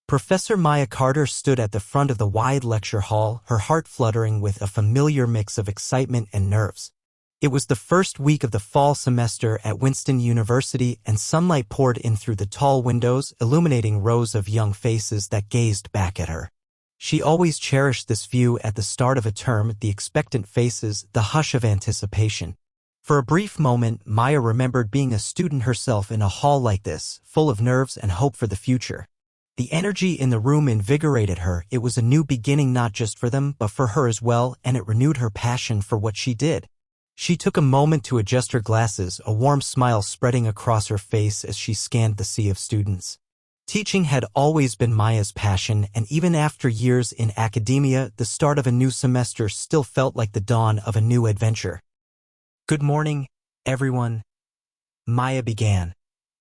Professor Maya Carter stood at the front of the wide lecture hall, her heart fluttering with a familiar mix of excitement and nerves. It was the first week of the fall semester at Winston University, and sunlight poured in through the tall windows, illuminating rows of young faces that gazed back at her. She always cherished this view at the start of a term, the expectant faces, the hush of anticipation. For a brief moment, Maya remembered being a student herself in a hall like this, full of nerves and hope for the future. The energy in the room invigorated her. It was a new beginning not just for them, but for her as well, and it renewed her passion for what she did. She took a moment to adjust her glasses, a warm smile spreading across her face as she scanned the sea of students. Teaching had always been Maya's passion, and even after years in academia, the start of a new semester still felt like the dawn of a new adventure. "Good morning, everyone," Maya began,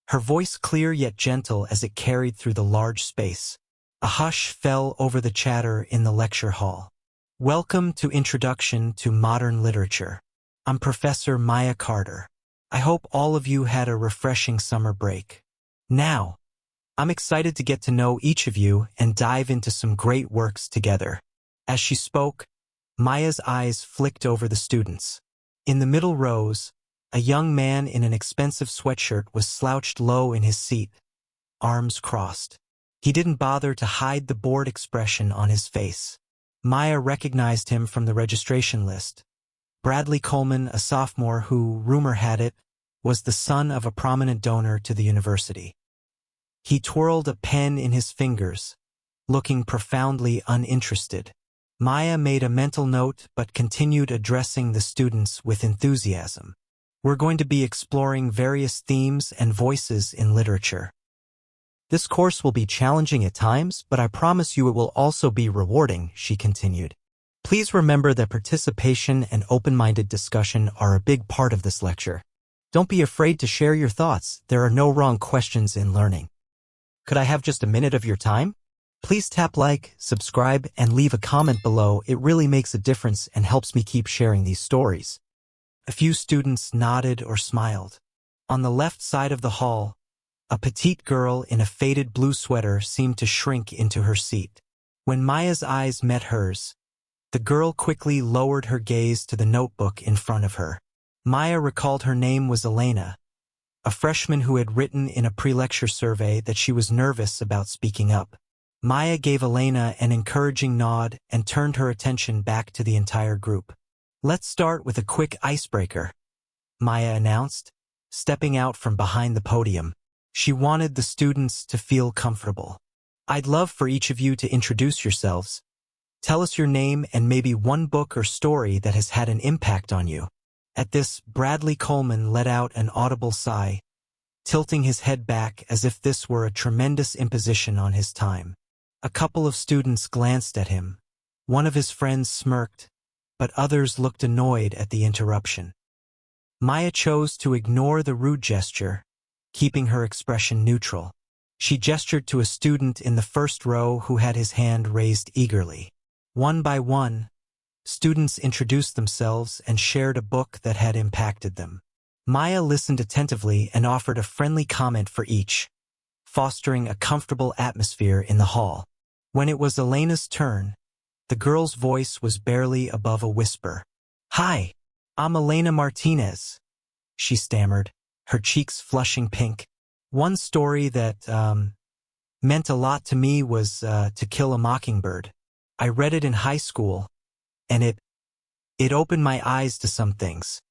her voice clear yet gentle as it carried through the large space. A hush fell over the chatter in the lecture hall. "Welcome to Introduction to Modern Literature. I'm Professor Maya Carter. I hope all of you had a refreshing summer break. Now, I'm excited to get to know each of you and dive into some great works together." As she spoke, Maya's eyes flicked over the students. In the middle rows, a young man in an expensive sweatshirt was slouched low in his seat, arms crossed. He didn't bother to hide the bored expression on his face. Maya recognized him from the registration list. Bradley Coleman, a sophomore who, rumor had it, was the son of a prominent donor to the university. He twirled a pen in his fingers, looking profoundly uninterested. Maya made a mental note but continued addressing the students with enthusiasm. "We're going to be exploring various themes and voices in literature. This course will be challenging at times, but I promise you it will also be rewarding," she continued. "Please remember that participation and open-minded discussion are a big part of this lecture. Don't be afraid to share your thoughts. There are no wrong questions in learning. Could I have just a minute of your time? Please tap like, subscribe, and leave a comment below. It really makes a difference and helps me keep sharing these stories." A few students nodded or smiled. On the left side of the hall, a petite girl in a faded blue sweater seemed to shrink into her seat. When Maya's eyes met hers, the girl quickly lowered her gaze to the notebook in front of her. Maya recalled her name was Elena, a freshman who had written in a pre-lecture survey that she was nervous about speaking up. Maya gave Elena an encouraging nod and turned her attention back to the entire group. "Let's start with a quick icebreaker," Maya announced, stepping out from behind the podium. She wanted the students to feel comfortable. "I'd love for each of you to introduce yourselves. Tell us your name and maybe one book or story that has had an impact on you." At this, Bradley Coleman let out an audible sigh, tilting his head back as if this were a tremendous imposition on his time. A couple of students glanced at him. One of his friends smirked, but others looked annoyed at the interruption. Maya chose to ignore the rude gesture, keeping her expression neutral. She gestured to a student in the first row who had his hand raised eagerly. One by one, students introduced themselves and shared a book that had impacted them. Maya listened attentively and offered a friendly comment for each, fostering a comfortable atmosphere in the hall. When it was Elena's turn, the girl's voice was barely above a whisper. "Hi, I'm Elena Martinez," she stammered, her cheeks flushing pink. "One story that meant a lot to me was To Kill a Mockingbird. I read it in high school, and it opened my eyes to some things."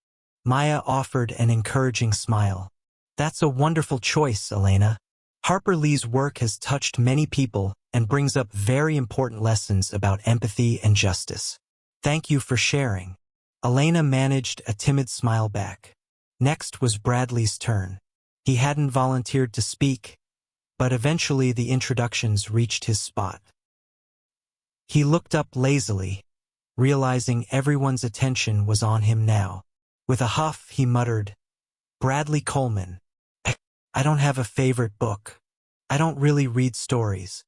Maya offered an encouraging smile. "That's a wonderful choice, Elena. Harper Lee's work has touched many people and brings up very important lessons about empathy and justice. Thank you for sharing." Elena managed a timid smile back. Next was Bradley's turn. He hadn't volunteered to speak, but eventually the introductions reached his spot. He looked up lazily, realizing everyone's attention was on him now. With a huff, he muttered, "Bradley Coleman. I don't have a favorite book. I don't really read stories."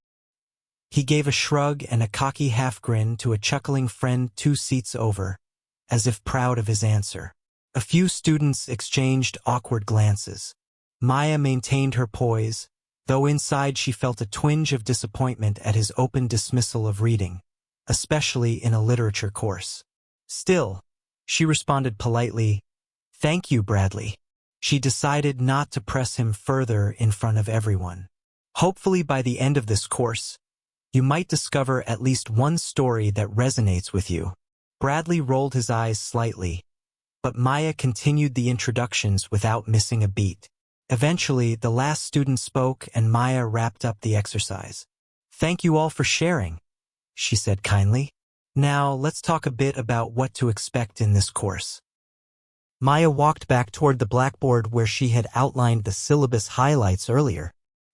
He gave a shrug and a cocky half-grin to a chuckling friend 2 seats over, as if proud of his answer. A few students exchanged awkward glances. Maya maintained her poise, though inside she felt a twinge of disappointment at his open dismissal of reading, especially in a literature course. Still, she responded politely, "Thank you, Bradley." She decided not to press him further in front of everyone. Hopefully by the end of this course, you might discover at least one story that resonates with you. Bradley rolled his eyes slightly, but Maya continued the introductions without missing a beat. Eventually, the last student spoke and Maya wrapped up the exercise. "Thank you all for sharing," she said kindly. "Now, let's talk a bit about what to expect in this course." Maya walked back toward the blackboard where she had outlined the syllabus highlights earlier.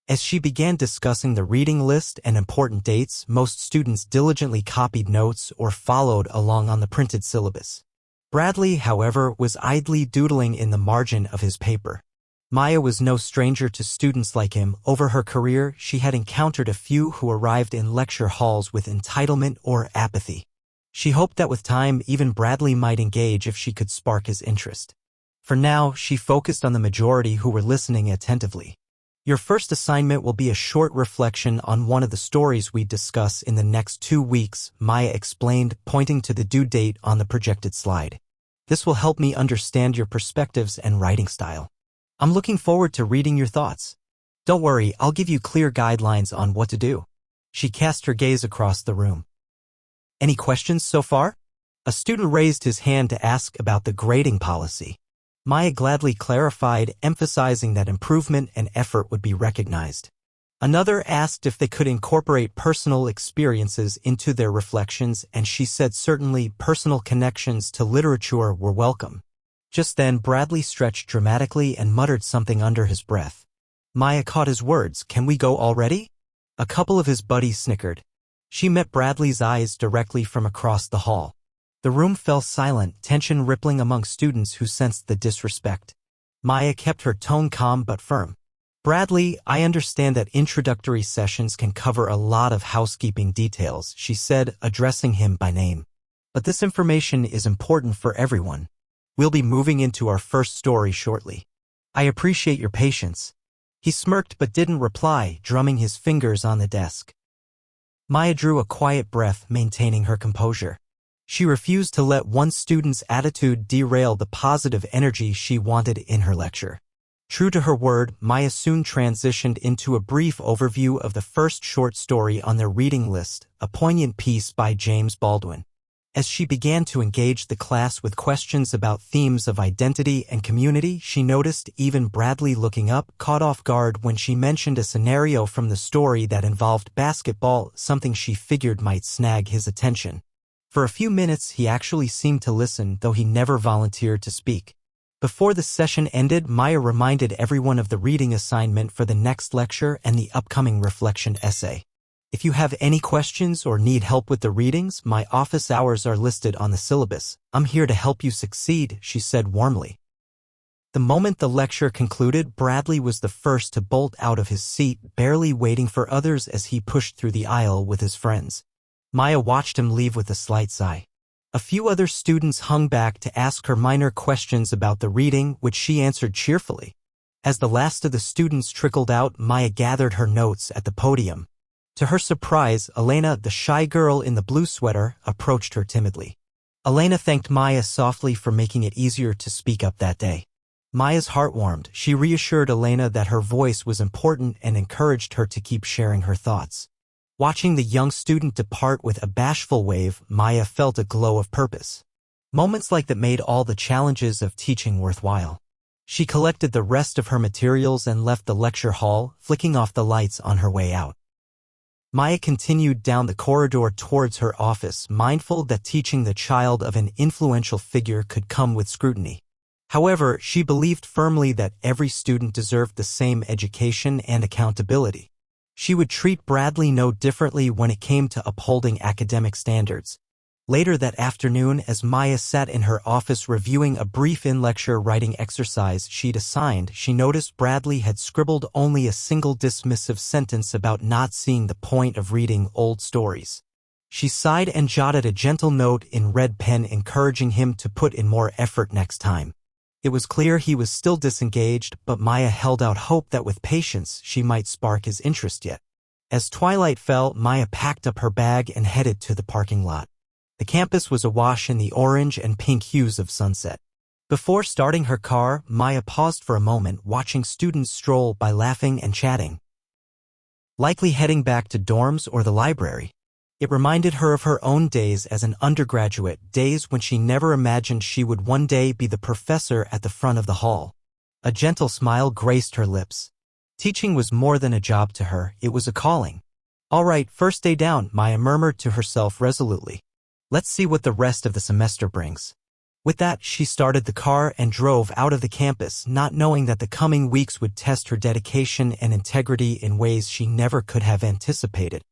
As she began discussing the reading list and important dates, most students diligently copied notes or followed along on the printed syllabus. Bradley, however, was idly doodling in the margin of his paper. Maya was no stranger to students like him. Over her career, she had encountered a few who arrived in lecture halls with entitlement or apathy. She hoped that with time, even Bradley might engage if she could spark his interest. For now, she focused on the majority who were listening attentively. Your first assignment will be a short reflection on one of the stories we discuss in the next 2 weeks, Maya explained, pointing to the due date on the projected slide. This will help me understand your perspectives and writing style. I'm looking forward to reading your thoughts. Don't worry, I'll give you clear guidelines on what to do. She cast her gaze across the room. Any questions so far? A student raised his hand to ask about the grading policy. Maya gladly clarified, emphasizing that improvement and effort would be recognized. Another asked if they could incorporate personal experiences into their reflections, and she said certainly personal connections to literature were welcome. Just then, Bradley stretched dramatically and muttered something under his breath. Maya caught his words. "Can we go already?" A couple of his buddies snickered. She met Bradley's eyes directly from across the hall. The room fell silent, tension rippling among students who sensed the disrespect. Maya kept her tone calm but firm. "Bradley, I understand that introductory sessions can cover a lot of housekeeping details," she said, addressing him by name. "But this information is important for everyone. We'll be moving into our first story shortly. I appreciate your patience." He smirked but didn't reply, drumming his fingers on the desk. Maya drew a quiet breath, maintaining her composure. She refused to let one student's attitude derail the positive energy she wanted in her lecture. True to her word, Maya soon transitioned into a brief overview of the first short story on their reading list, a poignant piece by James Baldwin. As she began to engage the class with questions about themes of identity and community, she noticed even Bradley, looking up, caught off guard when she mentioned a scenario from the story that involved basketball, something she figured might snag his attention. For a few minutes, he actually seemed to listen, though he never volunteered to speak. Before the session ended, Maya reminded everyone of the reading assignment for the next lecture and the upcoming reflection essay. "If you have any questions or need help with the readings, my office hours are listed on the syllabus. I'm here to help you succeed," she said warmly. The moment the lecture concluded, Bradley was the first to bolt out of his seat, barely waiting for others as he pushed through the aisle with his friends. Maya watched him leave with a slight sigh. A few other students hung back to ask her minor questions about the reading, which she answered cheerfully. As the last of the students trickled out, Maya gathered her notes at the podium. To her surprise, Elena, the shy girl in the blue sweater, approached her timidly. Elena thanked Maya softly for making it easier to speak up that day. Maya's heart warmed. She reassured Elena that her voice was important and encouraged her to keep sharing her thoughts. Watching the young student depart with a bashful wave, Maya felt a glow of purpose. Moments like that made all the challenges of teaching worthwhile. She collected the rest of her materials and left the lecture hall, flicking off the lights on her way out. Maya continued down the corridor towards her office, mindful that teaching the child of an influential figure could come with scrutiny. However, she believed firmly that every student deserved the same education and accountability. She would treat Bradley no differently when it came to upholding academic standards. Later that afternoon, as Maya sat in her office reviewing a brief in-lecture writing exercise she'd assigned, she noticed Bradley had scribbled only a single dismissive sentence about not seeing the point of reading old stories. She sighed and jotted a gentle note in red pen encouraging him to put in more effort next time. It was clear he was still disengaged, but Maya held out hope that with patience she might spark his interest yet. As twilight fell, Maya packed up her bag and headed to the parking lot. The campus was awash in the orange and pink hues of sunset. Before starting her car, Maya paused for a moment, watching students stroll by laughing and chatting. Likely heading back to dorms or the library. It reminded her of her own days as an undergraduate, days when she never imagined she would one day be the professor at the front of the hall. A gentle smile graced her lips. Teaching was more than a job to her, it was a calling. All right, first day down, Maya murmured to herself resolutely. Let's see what the rest of the semester brings. With that, she started the car and drove out of the campus, not knowing that the coming weeks would test her dedication and integrity in ways she never could have anticipated.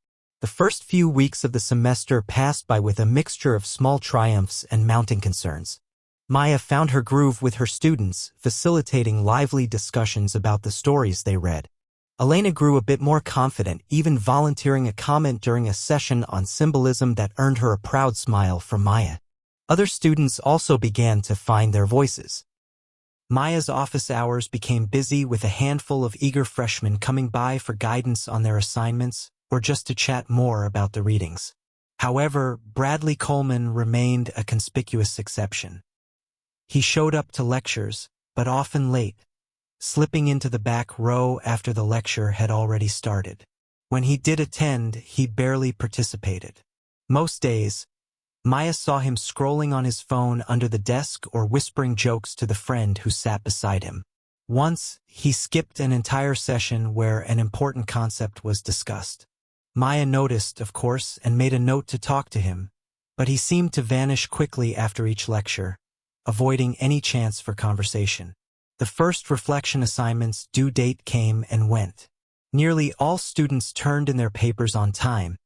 The first few weeks of the semester passed by with a mixture of small triumphs and mounting concerns. Maya found her groove with her students, facilitating lively discussions about the stories they read. Elena grew a bit more confident, even volunteering a comment during a session on symbolism that earned her a proud smile from Maya. Other students also began to find their voices. Maya's office hours became busy with a handful of eager freshmen coming by for guidance on their assignments or just to chat more about the readings. However, Bradley Coleman remained a conspicuous exception. He showed up to lectures, but often late, slipping into the back row after the lecture had already started. When he did attend, he barely participated. Most days, Maya saw him scrolling on his phone under the desk or whispering jokes to the friend who sat beside him. Once, he skipped an entire session where an important concept was discussed. Maya noticed, of course, and made a note to talk to him, but he seemed to vanish quickly after each lecture, avoiding any chance for conversation. The first reflection assignment's due date came and went. Nearly all students turned in their papers on time,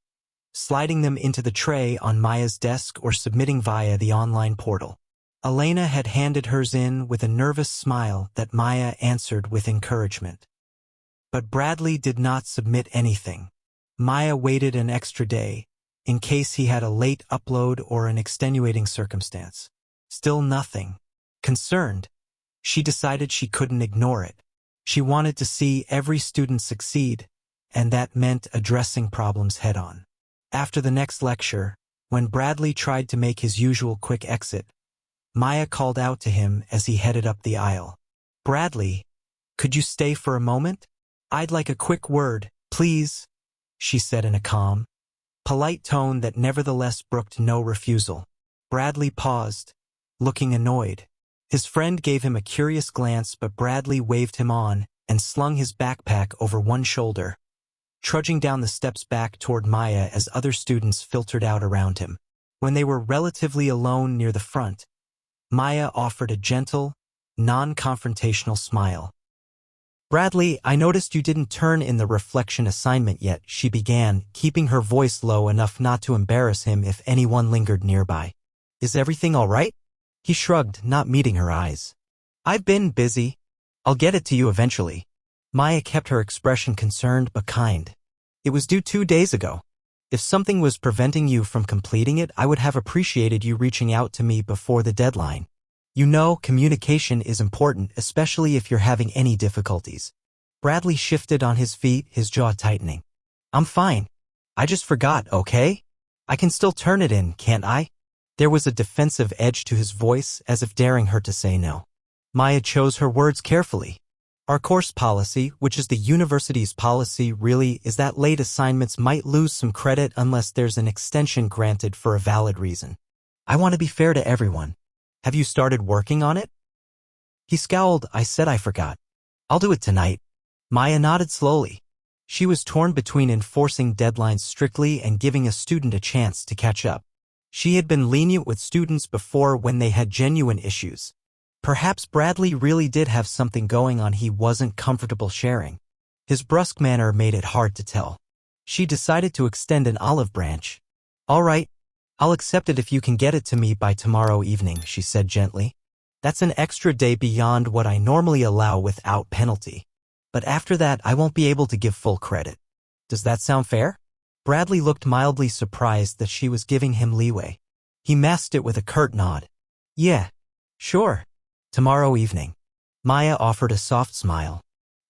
sliding them into the tray on Maya's desk or submitting via the online portal. Elena had handed hers in with a nervous smile that Maya answered with encouragement. But Bradley did not submit anything. Maya waited an extra day, in case he had a late upload or an extenuating circumstance. Still nothing. Concerned, she decided she couldn't ignore it. She wanted to see every student succeed, and that meant addressing problems head-on. After the next lecture, when Bradley tried to make his usual quick exit, Maya called out to him as he headed up the aisle. "Bradley, could you stay for a moment? I'd like a quick word, please," she said in a calm, polite tone that nevertheless brooked no refusal. Bradley paused, looking annoyed. His friend gave him a curious glance, but Bradley waved him on and slung his backpack over one shoulder, trudging down the steps back toward Maya as other students filtered out around him. When they were relatively alone near the front, Maya offered a gentle, non-confrontational smile. "Bradley, I noticed you didn't turn in the reflection assignment yet," she began, keeping her voice low enough not to embarrass him if anyone lingered nearby. "Is everything all right?" He shrugged, not meeting her eyes. "I've been busy. I'll get it to you eventually." Maya kept her expression concerned but kind. "It was due 2 days ago. If something was preventing you from completing it, I would have appreciated you reaching out to me before the deadline. You know, communication is important, especially if you're having any difficulties." Bradley shifted on his feet, his jaw tightening. "I'm fine. I just forgot, okay? I can still turn it in, can't I?" There was a defensive edge to his voice, as if daring her to say no. Maya chose her words carefully. "Our course policy, which is the university's policy, really is that late assignments might lose some credit unless there's an extension granted for a valid reason. I want to be fair to everyone. Have you started working on it?" He scowled. "I said I forgot. I'll do it tonight." Maya nodded slowly. She was torn between enforcing deadlines strictly and giving a student a chance to catch up. She had been lenient with students before when they had genuine issues. Perhaps Bradley really did have something going on he wasn't comfortable sharing. His brusque manner made it hard to tell. She decided to extend an olive branch. "All right, I'll accept it if you can get it to me by tomorrow evening," she said gently. "That's an extra day beyond what I normally allow without penalty. But after that, I won't be able to give full credit. Does that sound fair?" Bradley looked mildly surprised that she was giving him leeway. He masked it with a curt nod. "Yeah, sure. Tomorrow evening. Maya offered a soft smile.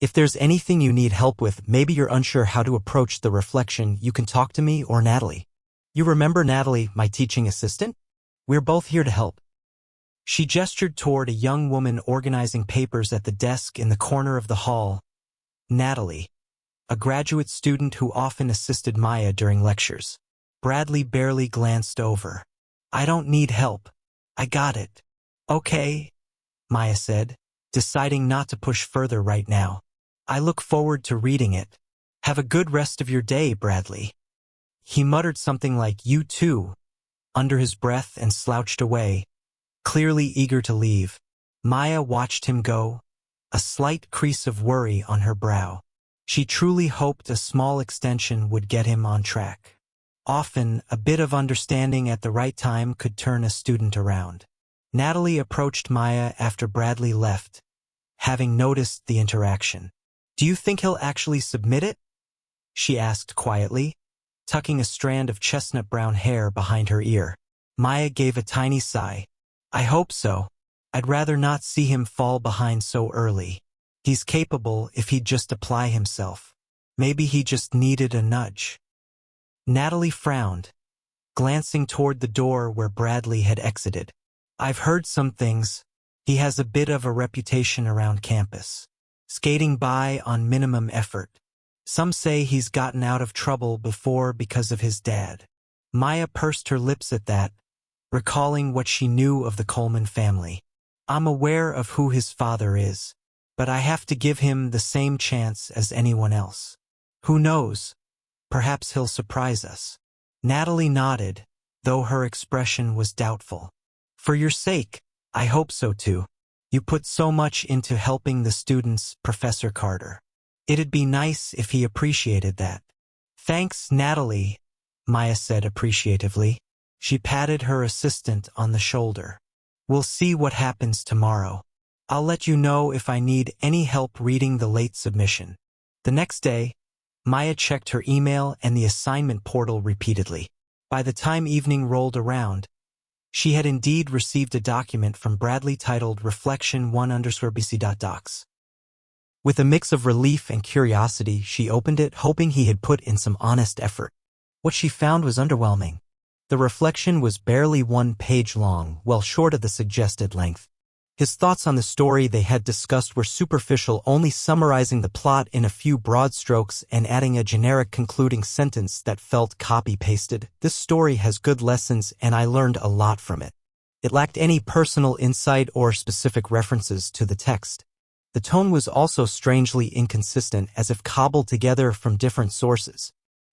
If there's anything you need help with, maybe you're unsure how to approach the reflection, you can talk to me or Natalie. You remember Natalie, my teaching assistant? We're both here to help. She gestured toward a young woman organizing papers at the desk in the corner of the hall. Natalie, a graduate student who often assisted Maya during lectures. Bradley barely glanced over. I don't need help. I got it. Okay, Maya said, deciding not to push further right now. I look forward to reading it. Have a good rest of your day, Bradley. He muttered something like, you too, under his breath and slouched away, clearly eager to leave. Maya watched him go, a slight crease of worry on her brow. She truly hoped a small extension would get him on track. Often, a bit of understanding at the right time could turn a student around. Natalie approached Maya after Bradley left, having noticed the interaction. Do you think he'll actually submit it? She asked quietly, tucking a strand of chestnut brown hair behind her ear. Maya gave a tiny sigh. I hope so. I'd rather not see him fall behind so early. He's capable if he'd just apply himself. Maybe he just needed a nudge. Natalie frowned, glancing toward the door where Bradley had exited. I've heard some things. He has a bit of a reputation around campus. Skating by on minimum effort. Some say he's gotten out of trouble before because of his dad. Maya pursed her lips at that, recalling what she knew of the Coleman family. I'm aware of who his father is, but I have to give him the same chance as anyone else. Who knows? Perhaps he'll surprise us. Natalie nodded, though her expression was doubtful. For your sake, I hope so too. You put so much into helping the students, Professor Carter. It'd be nice if he appreciated that. Thanks, Natalie, Maya said appreciatively. She patted her assistant on the shoulder. We'll see what happens tomorrow. I'll let you know if I need any help reading the late submission. The next day, Maya checked her email and the assignment portal repeatedly. By the time evening rolled around, she had indeed received a document from Bradley titled Reflection 1_BC.docs. With a mix of relief and curiosity, she opened it, hoping he had put in some honest effort. What she found was underwhelming. The reflection was barely 1 page long, well short of the suggested length. His thoughts on the story they had discussed were superficial, only summarizing the plot in a few broad strokes and adding a generic concluding sentence that felt copy-pasted. This story has good lessons and I learned a lot from it. It lacked any personal insight or specific references to the text. The tone was also strangely inconsistent, as if cobbled together from different sources.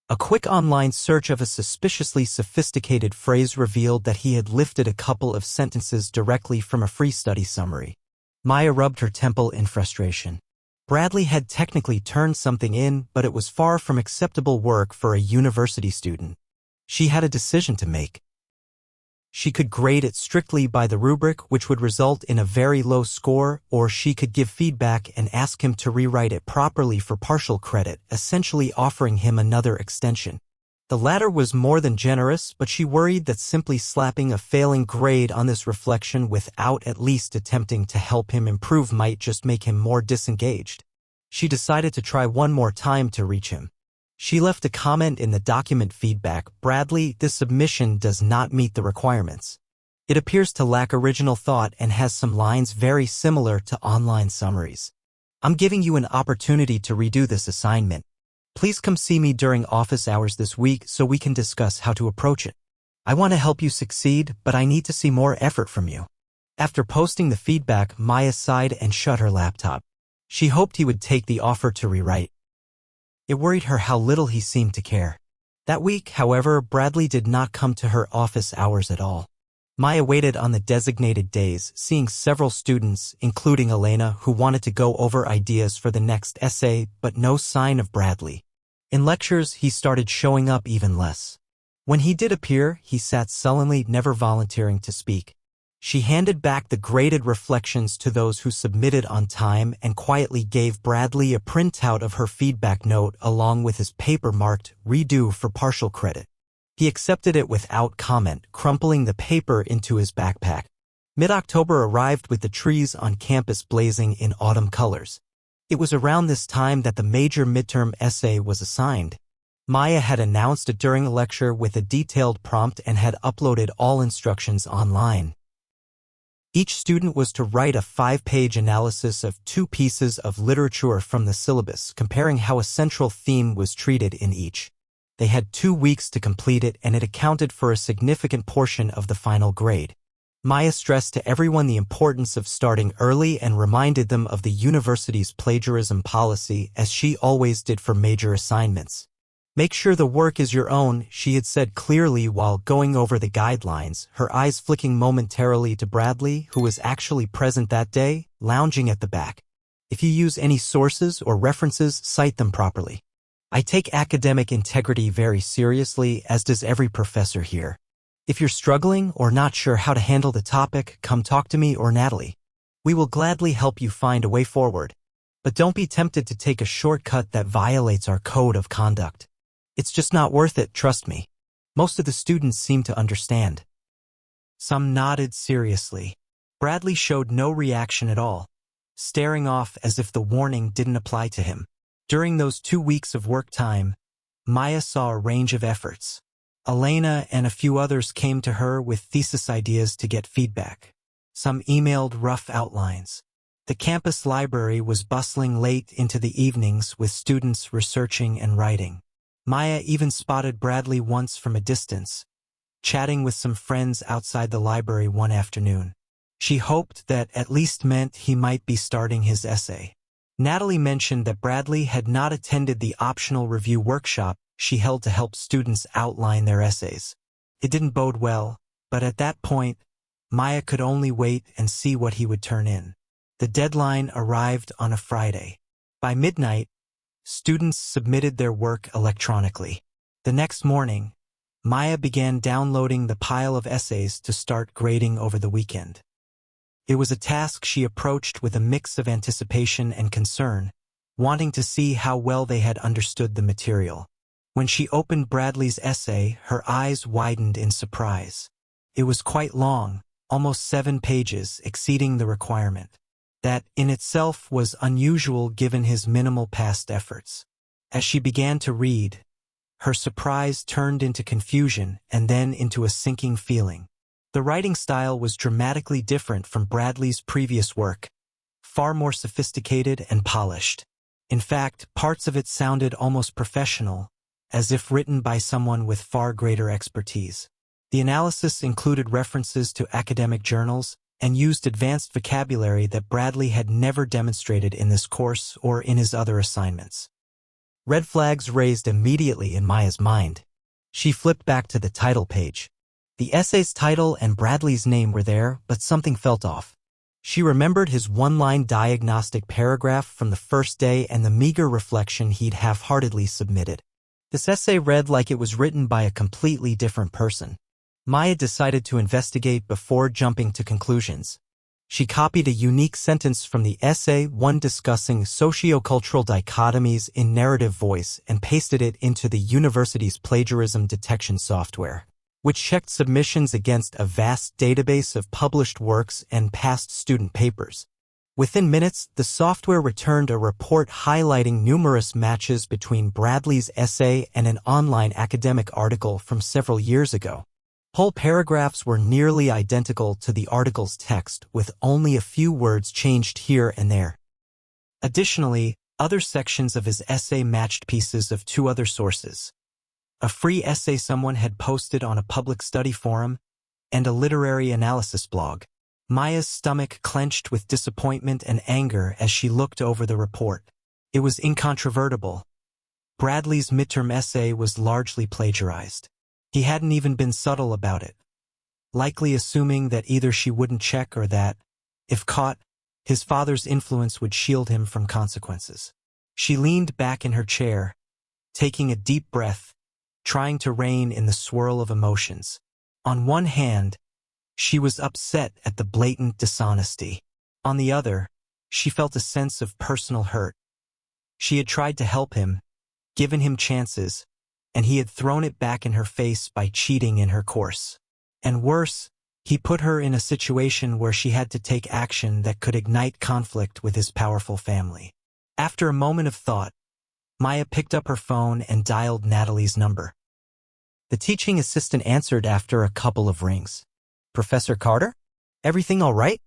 A quick online search of a suspiciously sophisticated phrase revealed that he had lifted a couple of sentences directly from a free study summary. Maya rubbed her temple in frustration. Bradley had technically turned something in, but it was far from acceptable work for a university student. She had a decision to make. She could grade it strictly by the rubric, which would result in a very low score, or she could give feedback and ask him to rewrite it properly for partial credit, essentially offering him another extension. The latter was more than generous, but she worried that simply slapping a failing grade on this reflection without at least attempting to help him improve might just make him more disengaged. She decided to try one more time to reach him. She left a comment in the document feedback. Bradley, this submission does not meet the requirements. It appears to lack original thought and has some lines very similar to online summaries. I'm giving you an opportunity to redo this assignment. Please come see me during office hours this week so we can discuss how to approach it. I want to help you succeed, but I need to see more effort from you. After posting the feedback, Maya sighed and shut her laptop. She hoped he would take the offer to rewrite. It worried her how little he seemed to care. That week, however, Bradley did not come to her office hours at all. Maya waited on the designated days, seeing several students, including Elena, who wanted to go over ideas for the next essay, but no sign of Bradley. In lectures, he started showing up even less. When he did appear, he sat sullenly, never volunteering to speak. She handed back the graded reflections to those who submitted on time and quietly gave Bradley a printout of her feedback note along with his paper marked "Redo" for partial credit. He accepted it without comment, crumpling the paper into his backpack. Mid-October arrived with the trees on campus blazing in autumn colors. It was around this time that the major midterm essay was assigned. Maya had announced it during a lecture with a detailed prompt and had uploaded all instructions online. Each student was to write a 5-page analysis of 2 pieces of literature from the syllabus, comparing how a central theme was treated in each. They had 2 weeks to complete it, and it accounted for a significant portion of the final grade. Maya stressed to everyone the importance of starting early and reminded them of the university's plagiarism policy, as she always did for major assignments. "Make sure the work is your own," she had said clearly while going over the guidelines, her eyes flicking momentarily to Bradley, who was actually present that day, lounging at the back. "If you use any sources or references, cite them properly. I take academic integrity very seriously, as does every professor here. If you're struggling or not sure how to handle the topic, come talk to me or Natalie. We will gladly help you find a way forward. But don't be tempted to take a shortcut that violates our code of conduct. It's just not worth it, trust me." Most of the students seemed to understand. Some nodded seriously. Bradley showed no reaction at all, staring off as if the warning didn't apply to him. During those 2 weeks of work time, Maya saw a range of efforts. Elena and a few others came to her with thesis ideas to get feedback. Some emailed rough outlines. The campus library was bustling late into the evenings with students researching and writing. Maya even spotted Bradley once from a distance, chatting with some friends outside the library one afternoon. She hoped that at least meant he might be starting his essay. Natalie mentioned that Bradley had not attended the optional review workshop she held to help students outline their essays. It didn't bode well, but at that point, Maya could only wait and see what he would turn in. The deadline arrived on a Friday. By midnight, students submitted their work electronically. The next morning, Maya began downloading the pile of essays to start grading over the weekend. It was a task she approached with a mix of anticipation and concern, wanting to see how well they had understood the material. When she opened Bradley's essay, her eyes widened in surprise. It was quite long, almost 7 pages, exceeding the requirement. That, in itself, was unusual given his minimal past efforts. As she began to read, her surprise turned into confusion and then into a sinking feeling. The writing style was dramatically different from Bradley's previous work, far more sophisticated and polished. In fact, parts of it sounded almost professional, as if written by someone with far greater expertise. The analysis included references to academic journals and used advanced vocabulary that Bradley had never demonstrated in this course or in his other assignments. Red flags raised immediately in Maya's mind. She flipped back to the title page. The essay's title and Bradley's name were there, but something felt off. She remembered his 1-line diagnostic paragraph from the first day and the meager reflection he'd half-heartedly submitted. This essay read like it was written by a completely different person. Maya decided to investigate before jumping to conclusions. She copied a unique sentence from the essay, one discussing sociocultural dichotomies in narrative voice, and pasted it into the university's plagiarism detection software, which checked submissions against a vast database of published works and past student papers. Within minutes, the software returned a report highlighting numerous matches between Bradley's essay and an online academic article from several years ago. Whole paragraphs were nearly identical to the article's text, with only a few words changed here and there. Additionally, other sections of his essay matched pieces of 2 other sources: a free essay someone had posted on a public study forum, and a literary analysis blog. Maya's stomach clenched with disappointment and anger as she looked over the report. It was incontrovertible. Bradley's midterm essay was largely plagiarized. He hadn't even been subtle about it, likely assuming that either she wouldn't check or that, if caught, his father's influence would shield him from consequences. She leaned back in her chair, taking a deep breath, trying to rein in the swirl of emotions. On one hand, she was upset at the blatant dishonesty. On the other, she felt a sense of personal hurt. She had tried to help him, given him chances, and he had thrown it back in her face by cheating in her course. And worse, He put her in a situation where she had to take action that could ignite conflict with his powerful family. After a moment of thought, Maya picked up her phone and dialed Natalie's number. The teaching assistant answered after a couple of rings. "Professor Carter? Everything all right?"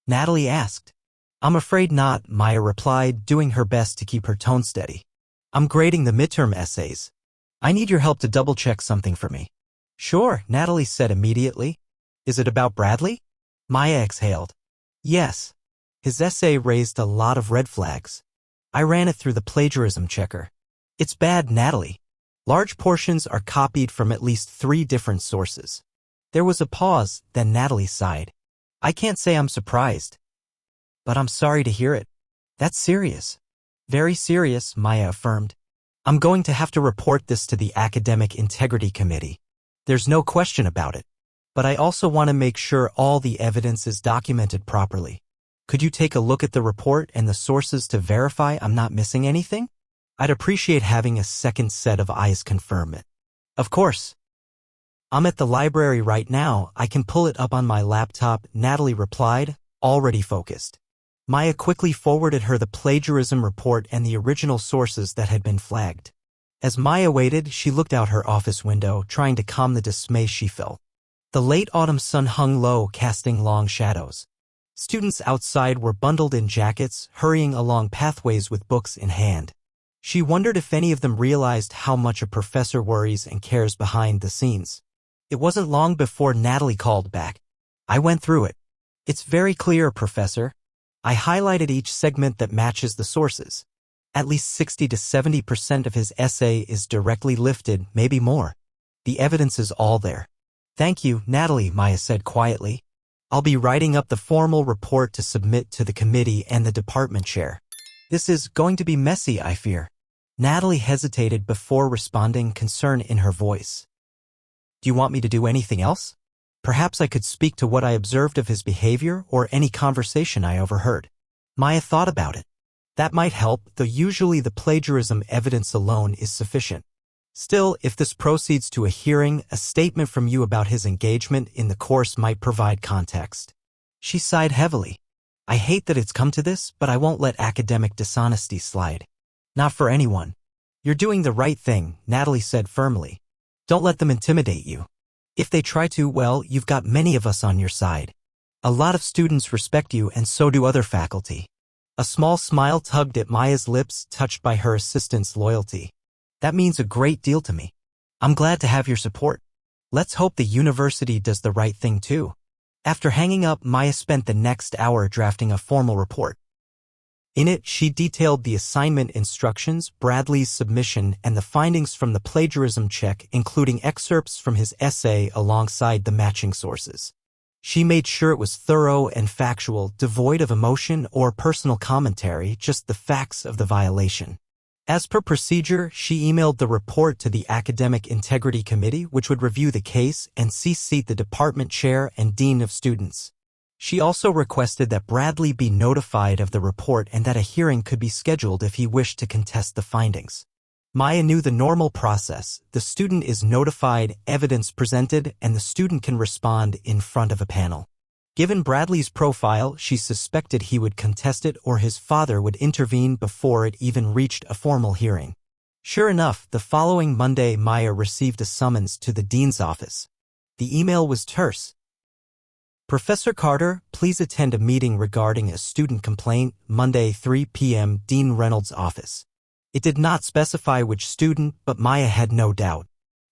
Natalie asked. "I'm afraid not," Maya replied, doing her best to keep her tone steady. "I'm grading the midterm essays. I need your help to double-check something for me." "Sure," Natalie said immediately. "Is it about Bradley?" Maya exhaled. "Yes. His essay raised a lot of red flags. I ran it through the plagiarism checker. It's bad, Natalie. Large portions are copied from at least 3 different sources." There was a pause, then Natalie sighed. "I can't say I'm surprised, but I'm sorry to hear it. That's serious." "Very serious," Maya affirmed. "I'm going to have to report this to the Academic Integrity Committee. There's no question about it. But I also want to make sure all the evidence is documented properly. Could you take a look at the report and the sources to verify I'm not missing anything? I'd appreciate having a second set of eyes confirm it." "Of course. I'm at the library right now. I can pull it up on my laptop," Natalie replied, already focused. Maya quickly forwarded her the plagiarism report and the original sources that had been flagged. As Maya waited, she looked out her office window, trying to calm the dismay she felt. The late autumn sun hung low, casting long shadows. Students outside were bundled in jackets, hurrying along pathways with books in hand. She wondered if any of them realized how much a professor worries and cares behind the scenes. It wasn't long before Natalie called back. "I went through it. It's very clear, Professor. I highlighted each segment that matches the sources. At least 60 to 70% of his essay is directly lifted, maybe more. The evidence is all there." "Thank you, Natalie," Maya said quietly. "I'll be writing up the formal report to submit to the committee and the department chair. This is going to be messy, I fear." Natalie hesitated before responding, concern in her voice. "Do you want me to do anything else? Perhaps I could speak to what I observed of his behavior or any conversation I overheard." Maya thought about it. That might help, though usually the plagiarism evidence alone is sufficient. Still, if this proceeds to a hearing, a statement from you about his engagement in the course might provide context. She sighed heavily. "I hate that it's come to this, but I won't let academic dishonesty slide. Not for anyone." "You're doing the right thing," Natalie said firmly. "Don't let them intimidate you. If they try to, well, you've got many of us on your side. A lot of students respect you, and so do other faculty." A small smile tugged at Maya's lips, touched by her assistant's loyalty. "That means a great deal to me. I'm glad to have your support. Let's hope the university does the right thing too." After hanging up, Maya spent the next hour drafting a formal report. In it, she detailed the assignment instructions, Bradley's submission, and the findings from the plagiarism check, including excerpts from his essay alongside the matching sources. She made sure it was thorough and factual, devoid of emotion or personal commentary, just the facts of the violation. As per procedure, she emailed the report to the Academic Integrity Committee, which would review the case and CC the department chair and dean of students. She also requested that Bradley be notified of the report and that a hearing could be scheduled if he wished to contest the findings. Maya knew the normal process. The student is notified, evidence presented, and the student can respond in front of a panel. Given Bradley's profile, she suspected he would contest it or his father would intervene before it even reached a formal hearing. Sure enough, the following Monday, Maya received a summons to the dean's office. The email was terse. "Professor Carter, please attend a meeting regarding a student complaint, Monday 3 p.m., Dean Reynolds' office." It did not specify which student, but Maya had no doubt.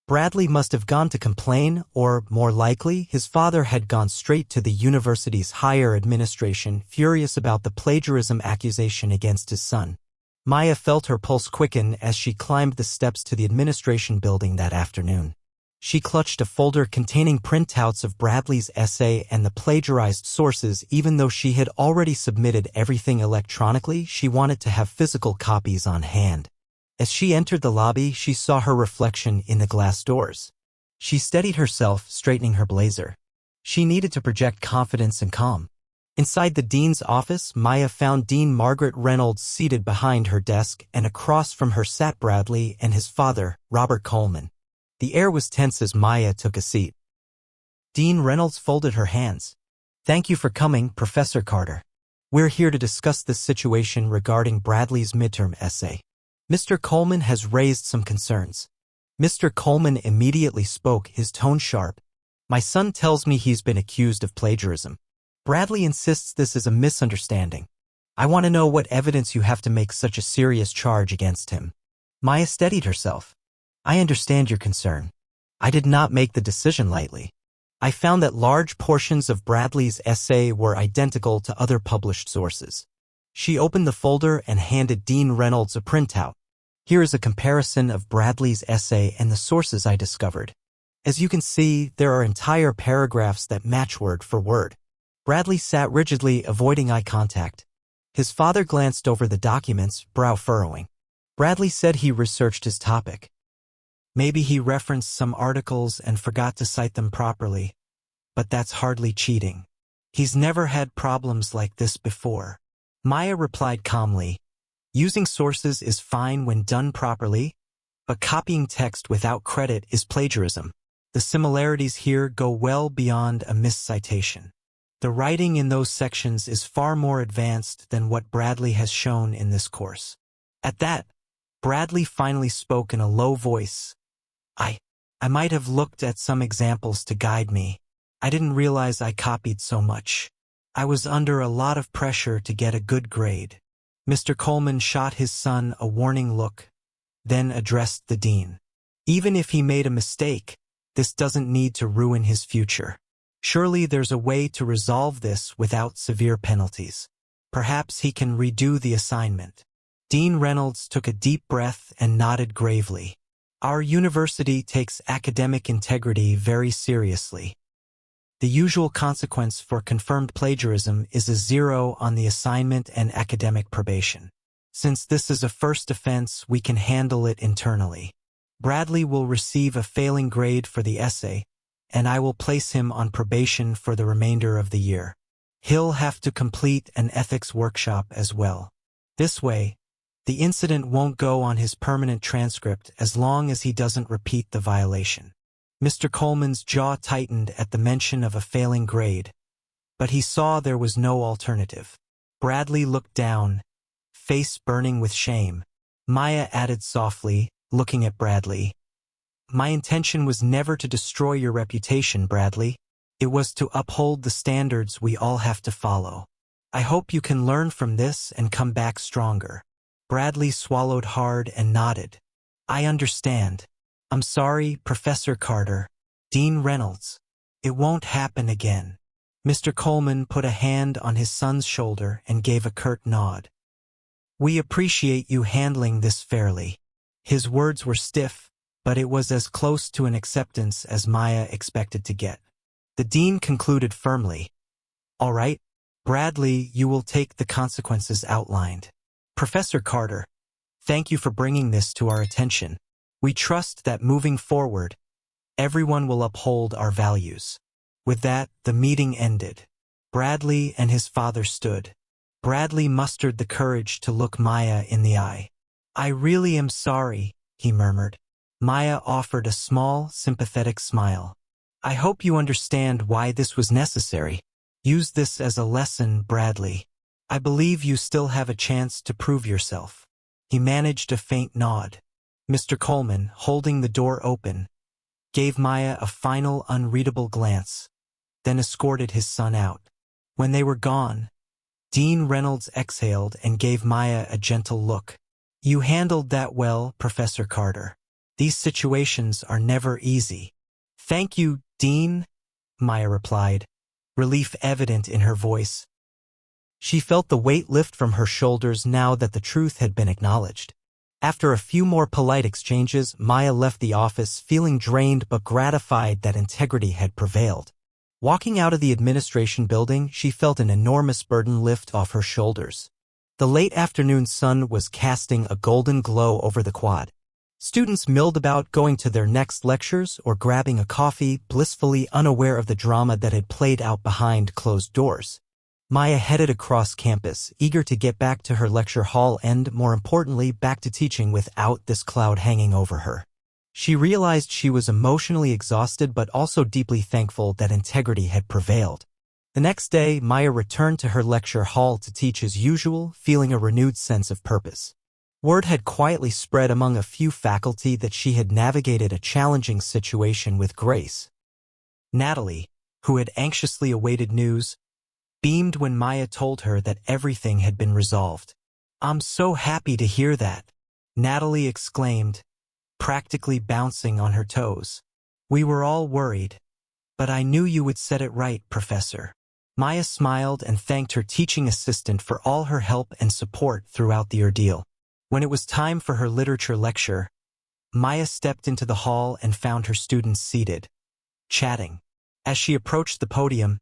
Bradley must have gone to complain, or, more likely, his father had gone straight to the university's higher administration, furious about the plagiarism accusation against his son. Maya felt her pulse quicken as she climbed the steps to the administration building that afternoon. She clutched a folder containing printouts of Bradley's essay and the plagiarized sources. Even though she had already submitted everything electronically, she wanted to have physical copies on hand. As she entered the lobby, she saw her reflection in the glass doors. She steadied herself, straightening her blazer. She needed to project confidence and calm. Inside the dean's office, Maya found Dean Margaret Reynolds seated behind her desk, and across from her sat Bradley and his father, Robert Coleman. The air was tense as Maya took a seat. Dean Reynolds folded her hands. Thank you for coming, Professor Carter. We're here to discuss this situation regarding Bradley's midterm essay. Mr. Coleman has raised some concerns. Mr. Coleman immediately spoke, his tone sharp. My son tells me he's been accused of plagiarism. Bradley insists this is a misunderstanding. I want to know what evidence you have to make such a serious charge against him. Maya steadied herself. I understand your concern. I did not make the decision lightly. I found that large portions of Bradley's essay were identical to other published sources. She opened the folder and handed Dean Reynolds a printout. Here is a comparison of Bradley's essay and the sources I discovered. As you can see, there are entire paragraphs that match word for word. Bradley sat rigidly, avoiding eye contact. His father glanced over the documents, brow furrowing. Bradley said he researched his topic. Maybe he referenced some articles and forgot to cite them properly, but that's hardly cheating. He's never had problems like this before. Maya replied calmly, using sources is fine when done properly, but copying text without credit is plagiarism. The similarities here go well beyond a miscitation. The writing in those sections is far more advanced than what Bradley has shown in this course. At that, Bradley finally spoke in a low voice. I might have looked at some examples to guide me. I didn't realize I copied so much. I was under a lot of pressure to get a good grade. Mr. Coleman shot his son a warning look, then addressed the dean. Even if he made a mistake, this doesn't need to ruin his future. Surely there's a way to resolve this without severe penalties. Perhaps he can redo the assignment. Dean Reynolds took a deep breath and nodded gravely. Our university takes academic integrity very seriously. The usual consequence for confirmed plagiarism is a 0 on the assignment and academic probation. Since this is a first offense, we can handle it internally. Bradley will receive a failing grade for the essay, and I will place him on probation for the remainder of the year. He'll have to complete an ethics workshop as well. This way, the incident won't go on his permanent transcript as long as he doesn't repeat the violation. Mr. Coleman's jaw tightened at the mention of a failing grade, but he saw there was no alternative. Bradley looked down, face burning with shame. Maya added softly, looking at Bradley. My intention was never to destroy your reputation, Bradley. It was to uphold the standards we all have to follow. I hope you can learn from this and come back stronger. Bradley swallowed hard and nodded. I understand. I'm sorry, Professor Carter. Dean Reynolds. It won't happen again. Mr. Coleman put a hand on his son's shoulder and gave a curt nod. We appreciate you handling this fairly. His words were stiff, but it was as close to an acceptance as Maya expected to get. The dean concluded firmly. All right, Bradley, you will take the consequences outlined. Professor Carter, thank you for bringing this to our attention. We trust that moving forward, everyone will uphold our values. With that, the meeting ended. Bradley and his father stood. Bradley mustered the courage to look Maya in the eye. I really am sorry, he murmured. Maya offered a small, sympathetic smile. I hope you understand why this was necessary. Use this as a lesson, Bradley. I believe you still have a chance to prove yourself. He managed a faint nod. Mr. Coleman, holding the door open, gave Maya a final unreadable glance, then escorted his son out. When they were gone, Dean Reynolds exhaled and gave Maya a gentle look. You handled that well, Professor Carter. These situations are never easy. Thank you, Dean, Maya replied, relief evident in her voice. She felt the weight lift from her shoulders now that the truth had been acknowledged. After a few more polite exchanges, Maya left the office feeling drained but gratified that integrity had prevailed. Walking out of the administration building, she felt an enormous burden lift off her shoulders. The late afternoon sun was casting a golden glow over the quad. Students milled about going to their next lectures or grabbing a coffee, blissfully unaware of the drama that had played out behind closed doors. Maya headed across campus, eager to get back to her lecture hall and, more importantly, back to teaching without this cloud hanging over her. She realized she was emotionally exhausted but also deeply thankful that integrity had prevailed. The next day, Maya returned to her lecture hall to teach as usual, feeling a renewed sense of purpose. Word had quietly spread among a few faculty that she had navigated a challenging situation with grace. Natalie, who had anxiously awaited news, beamed when Maya told her that everything had been resolved. "I'm so happy to hear that," Natalie exclaimed, practically bouncing on her toes. "We were all worried, but I knew you would set it right, Professor." Maya smiled and thanked her teaching assistant for all her help and support throughout the ordeal. When it was time for her literature lecture, Maya stepped into the hall and found her students seated, chatting. As she approached the podium,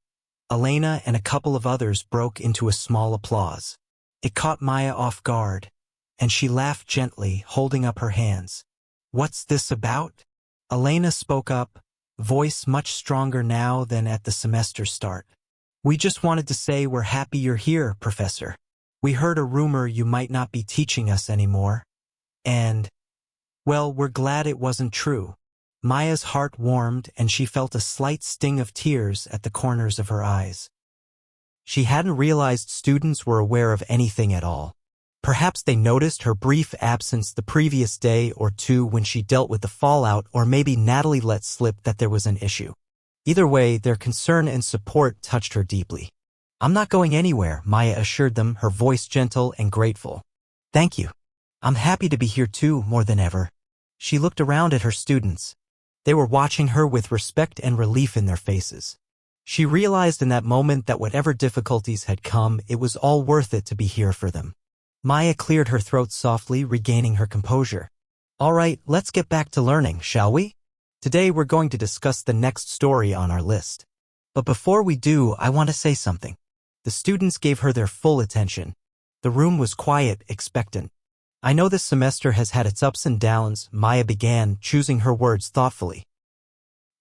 Elena and a couple of others broke into a small applause. It caught Maya off guard, and she laughed gently, holding up her hands. "What's this about?" Elena spoke up, voice much stronger now than at the semester start. "We just wanted to say we're happy you're here, Professor. We heard a rumor you might not be teaching us anymore. And, well, we're glad it wasn't true." Maya's heart warmed and she felt a slight sting of tears at the corners of her eyes. She hadn't realized students were aware of anything at all. Perhaps they noticed her brief absence the previous day or two when she dealt with the fallout, or maybe Natalie let slip that there was an issue. Either way, their concern and support touched her deeply. "I'm not going anywhere," Maya assured them, her voice gentle and grateful. "Thank you. I'm happy to be here too, more than ever." She looked around at her students. They were watching her with respect and relief in their faces. She realized in that moment that whatever difficulties had come, it was all worth it to be here for them. Maya cleared her throat softly, regaining her composure. "All right, let's get back to learning, shall we? Today we're going to discuss the next story on our list. But before we do, I want to say something." The students gave her their full attention. The room was quiet, expectant. "I know this semester has had its ups and downs," Maya began, choosing her words thoughtfully.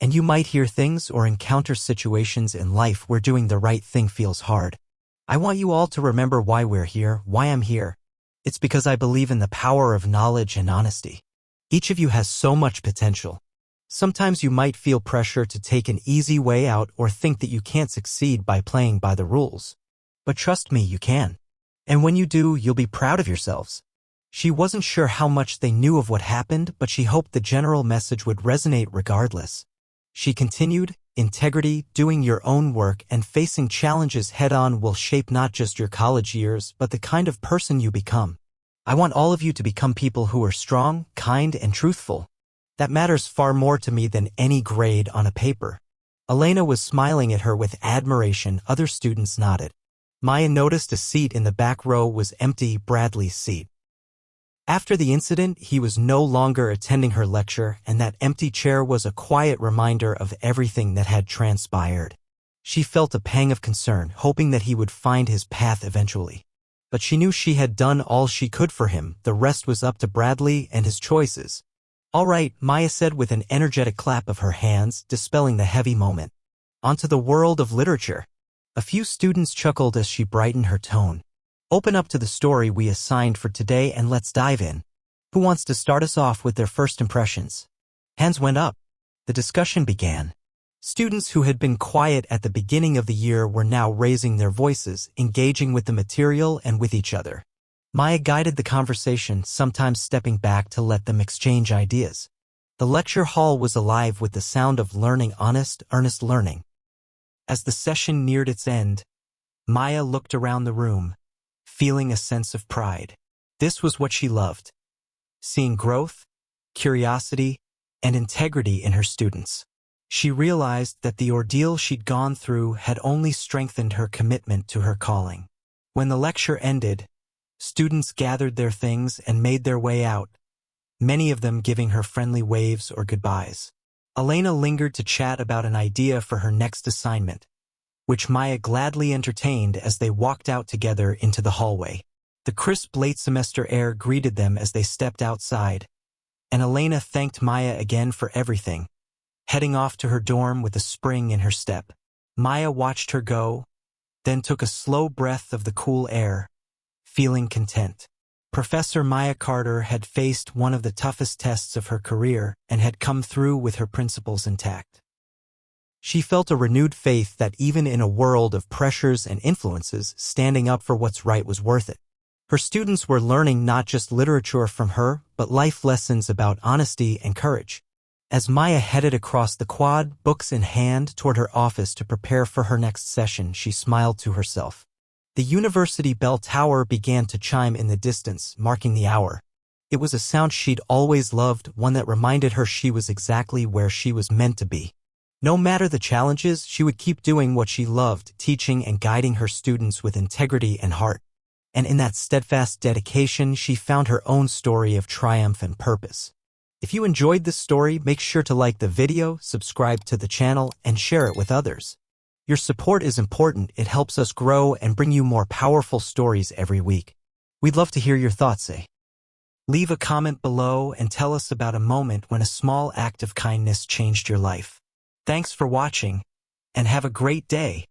"And you might hear things or encounter situations in life where doing the right thing feels hard. I want you all to remember why we're here, why I'm here. It's because I believe in the power of knowledge and honesty. Each of you has so much potential. Sometimes you might feel pressure to take an easy way out or think that you can't succeed by playing by the rules. But trust me, you can. And when you do, you'll be proud of yourselves." She wasn't sure how much they knew of what happened, but she hoped the general message would resonate regardless. She continued, "Integrity, doing your own work, and facing challenges head-on will shape not just your college years, but the kind of person you become. I want all of you to become people who are strong, kind, and truthful. That matters far more to me than any grade on a paper." Elena was smiling at her with admiration. Other students nodded. Maya noticed a seat in the back row was empty, Bradley's seat. After the incident, he was no longer attending her lecture, and that empty chair was a quiet reminder of everything that had transpired. She felt a pang of concern, hoping that he would find his path eventually. But she knew she had done all she could for him. The rest was up to Bradley and his choices. "All right," Maya said with an energetic clap of her hands, dispelling the heavy moment. "Onto the world of literature." A few students chuckled as she brightened her tone. "Open up to the story we assigned for today and let's dive in. Who wants to start us off with their first impressions?" Hands went up. The discussion began. Students who had been quiet at the beginning of the year were now raising their voices, engaging with the material and with each other. Maya guided the conversation, sometimes stepping back to let them exchange ideas. The lecture hall was alive with the sound of learning, honest, earnest learning. As the session neared its end, Maya looked around the room, feeling a sense of pride. This was what she loved, seeing growth, curiosity, and integrity in her students. She realized that the ordeal she'd gone through had only strengthened her commitment to her calling. When the lecture ended, students gathered their things and made their way out, many of them giving her friendly waves or goodbyes. Elena lingered to chat about an idea for her next assignment, which Maya gladly entertained as they walked out together into the hallway. The crisp late-semester air greeted them as they stepped outside, and Elena thanked Maya again for everything, heading off to her dorm with a spring in her step. Maya watched her go, then took a slow breath of the cool air, feeling content. Professor Maya Carter had faced one of the toughest tests of her career and had come through with her principles intact. She felt a renewed faith that even in a world of pressures and influences, standing up for what's right was worth it. Her students were learning not just literature from her, but life lessons about honesty and courage. As Maya headed across the quad, books in hand, toward her office to prepare for her next session, she smiled to herself. The university bell tower began to chime in the distance, marking the hour. It was a sound she'd always loved, one that reminded her she was exactly where she was meant to be. No matter the challenges, she would keep doing what she loved, teaching and guiding her students with integrity and heart. And in that steadfast dedication, she found her own story of triumph and purpose. If you enjoyed this story, make sure to like the video, subscribe to the channel, and share it with others. Your support is important. It helps us grow and bring you more powerful stories every week. We'd love to hear your thoughts. Leave a comment below and tell us about a moment when a small act of kindness changed your life. Thanks for watching, and have a great day.